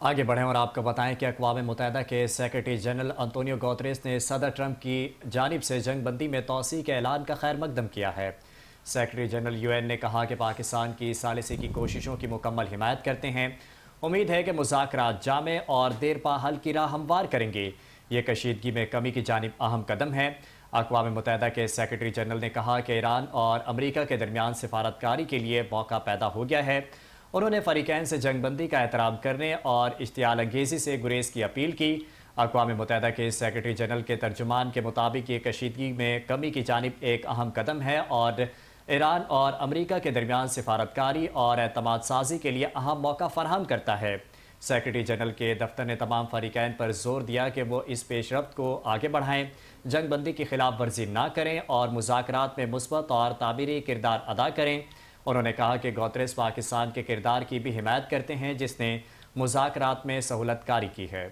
आगे बढ़ें और आपको बताएं कि अक़वाम मुत्तहिदा के सेक्रेटरी जनरल अंतोनियो गुतेरेस ने सदर ट्रंप की जानिब से जंग बंदी में तोसी के ऐलान का खैर मकदम किया है। सेक्रेटरी जनरल यूएन ने कहा कि पाकिस्तान की सालिसी की कोशिशों की मुकम्मल हिमायत करते हैं। उम्मीद है कि मुज़ाकरात जामे और देरपा हल की राह हमवार करेंगे। ये कशीदगी में कमी की जानिब अहम कदम है। अक़वाम मुत्तहिदा के सेक्रेटरी जनरल ने कहा कि ईरान और अमरीका के दरमियान सिफारतकारी के लिए मौका पैदा हो गया है। उन्होंने फ़रीक़ैन से जंग बंदी का एहतराम करने और इश्तियाल अंगेज़ी से गुरेज की अपील की। अक़वाम मुत्तहिदा के सेक्रेटरी जनरल के तर्जुमान के मुताबिक ये कशीदगी में कमी की जानिब एक अहम कदम है और ईरान और अमरीका के दरमियान सिफारतकारी और एतमाद साजी के लिए अहम मौका फराहम करता है। सेक्रेटरी जनरल के दफ्तर ने तमाम फ़रीक़ैन पर जोर दिया कि वो इस पेशरफ्त को आगे बढ़ाएं, जंग बंदी की खिलाफ वर्जी ना करें और मुज़ाकरात में मुस्बत और तामीरी किरदार अदा करें। उन्होंने कहा कि गुतेरेस पाकिस्तान के किरदार की भी हिमायत करते हैं जिसने मुज़ाकरात में सहूलतकारी की है।